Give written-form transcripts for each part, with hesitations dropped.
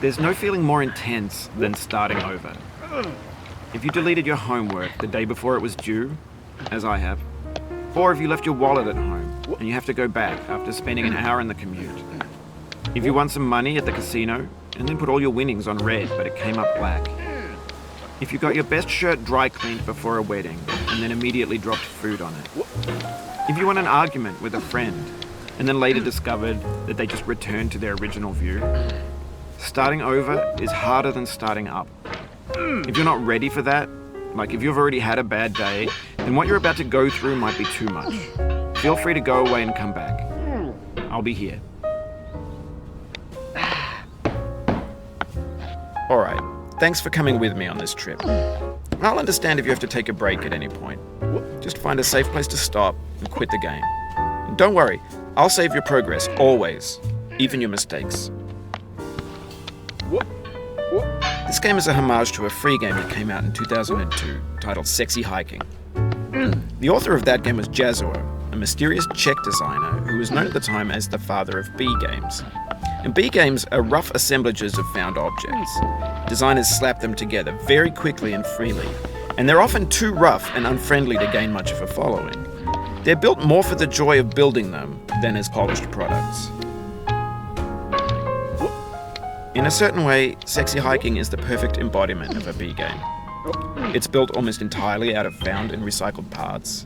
There's no feeling more intense than starting over. If you deleted your homework the day before it was due, as I have, or if you left your wallet at home and you have to go back after spending an hour in the commute. If you won some money at the casino and then put all your winnings on red but it came up black. If you got your best shirt dry cleaned before a wedding and then immediately dropped food on it. If you won an argument with a friend and then later discovered that they just returned to their original view. Starting over is harder than starting up. If you're not ready for that, like if you've already had a bad day, then what you're about to go through might be too much. Feel free to go away and come back. I'll be here. Alright, thanks for coming with me on this trip. I'll understand if you have to take a break at any point. Just find a safe place to stop and quit the game. And don't worry, I'll save your progress, always, even your mistakes. This game is a homage to a free game that came out in 2002, titled Sexy Hiking. The author of that game was Jazuo, a mysterious Czech designer who was known at the time as the father of B games. And B games are rough assemblages of found objects. Designers slap them together very quickly and freely, and they're often too rough and unfriendly to gain much of a following. They're built more for the joy of building them than as polished products. In a certain way, Sexy Hiking is the perfect embodiment of a B game. It's built almost entirely out of found and recycled parts,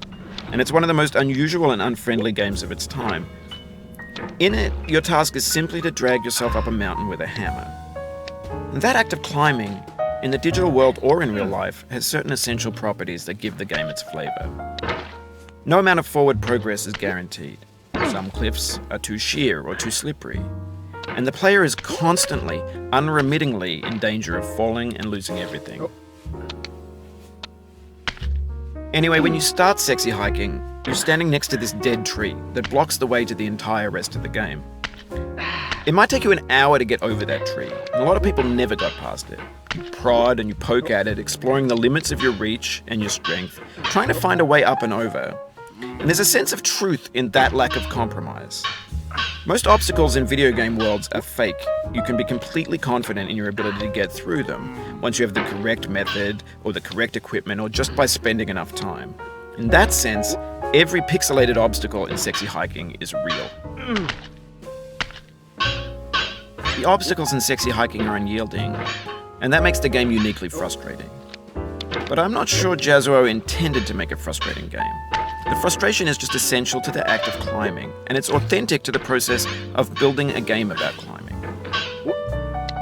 and it's one of the most unusual and unfriendly games of its time. In it, your task is simply to drag yourself up a mountain with a hammer. And that act of climbing, in the digital world or in real life, has certain essential properties that give the game its flavor. No amount of forward progress is guaranteed. Some cliffs are too sheer or too slippery. And the player is constantly, unremittingly in danger of falling and losing everything. Anyway, when you start Sexy Hiking, you're standing next to this dead tree that blocks the way to the entire rest of the game. It might take you an hour to get over that tree, and a lot of people never got past it. You prod and you poke at it, exploring the limits of your reach and your strength, trying to find a way up and over. And there's a sense of truth in that lack of compromise. Most obstacles in video game worlds are fake. You can be completely confident in your ability to get through them once you have the correct method or the correct equipment or just by spending enough time. In that sense, every pixelated obstacle in Sexy Hiking is real. The obstacles in Sexy Hiking are unyielding, and that makes the game uniquely frustrating. But I'm not sure Jazuo intended to make a frustrating game. The frustration is just essential to the act of climbing, and it's authentic to the process of building a game about climbing.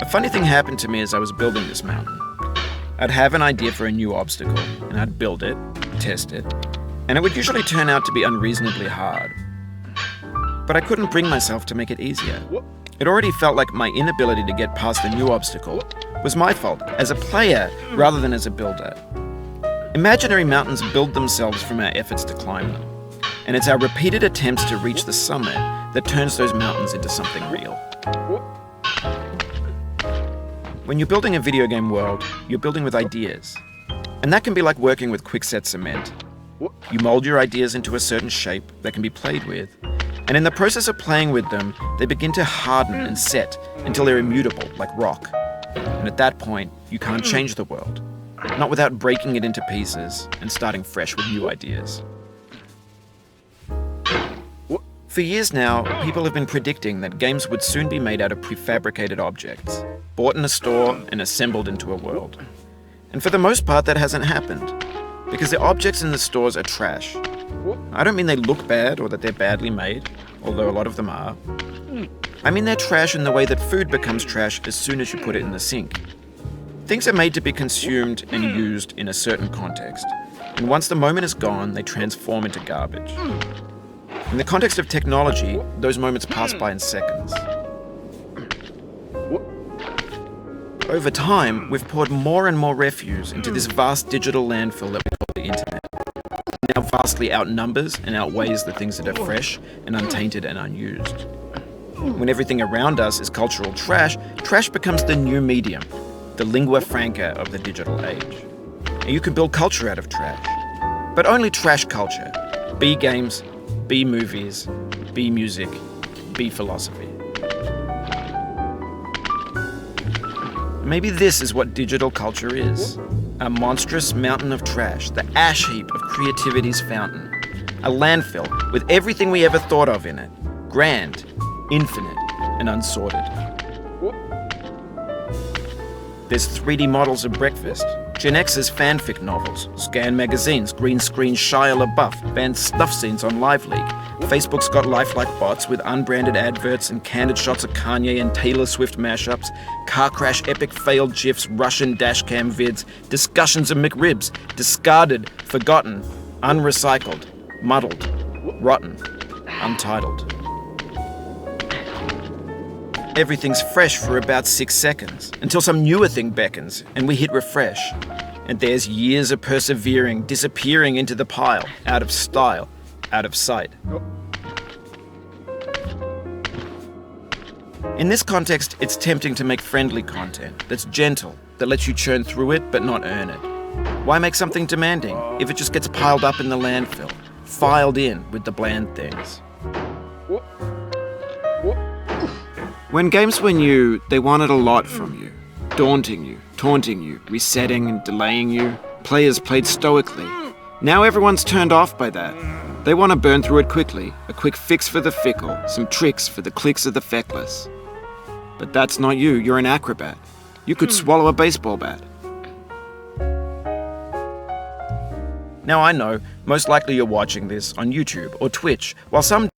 A funny thing happened to me as I was building this mountain. I'd have an idea for a new obstacle, and I'd build it, test it, and it would usually turn out to be unreasonably hard. But I couldn't bring myself to make it easier. It already felt like my inability to get past the new obstacle was my fault as a player rather than as a builder. Imaginary mountains build themselves from our efforts to climb them, and it's our repeated attempts to reach the summit that turns those mountains into something real. When you're building a video game world, you're building with ideas, and that can be like working with quickset cement. You mold your ideas into a certain shape that can be played with, and in the process of playing with them, they begin to harden and set until they're immutable, like rock. And at that point, you can't change the world. Not without breaking it into pieces and starting fresh with new ideas. For years now, people have been predicting that games would soon be made out of prefabricated objects, bought in a store and assembled into a world. And for the most part, that hasn't happened, because the objects in the stores are trash. I don't mean they look bad or that they're badly made, although a lot of them are. I mean they're trash in the way that food becomes trash as soon as you put it in the sink. Things are made to be consumed and used in a certain context, and once the moment is gone, they transform into garbage. In the context of technology, those moments pass by in seconds. Over time, we've poured more and more refuse into this vast digital landfill that we call the internet. It now vastly outnumbers and outweighs the things that are fresh and untainted and unused. When everything around us is cultural trash, trash becomes the new medium, the lingua franca of the digital age. And you can build culture out of trash, but only trash culture. B games, B movies, B music, B philosophy. Maybe this is what digital culture is. A monstrous mountain of trash, the ash heap of creativity's fountain. A landfill with everything we ever thought of in it. Grand, infinite, and unsorted. There's 3D models of breakfast, Gen X's fanfic novels, scan magazines, green screen Shia LaBeouf, banned stuff scenes on Live League. Facebook's got lifelike bots with unbranded adverts and candid shots of Kanye and Taylor Swift mashups, car crash epic failed GIFs, Russian dashcam vids, discussions of McRibs, discarded, forgotten, unrecycled, muddled, rotten, untitled. Everything's fresh for about 6 seconds, until some newer thing beckons, and we hit refresh. And there's years of persevering, disappearing into the pile, out of style, out of sight. In this context, it's tempting to make friendly content that's gentle, that lets you churn through it but not earn it. Why make something demanding if it just gets piled up in the landfill, filed in with the bland things? When games were new, they wanted a lot from you. Daunting you, taunting you, resetting and delaying you. Players played stoically. Now everyone's turned off by that. They want to burn through it quickly, a quick fix for the fickle, some tricks for the clicks of the feckless. But that's not you, you're an acrobat. You could swallow a baseball bat. Now I know, most likely you're watching this on YouTube or Twitch, while some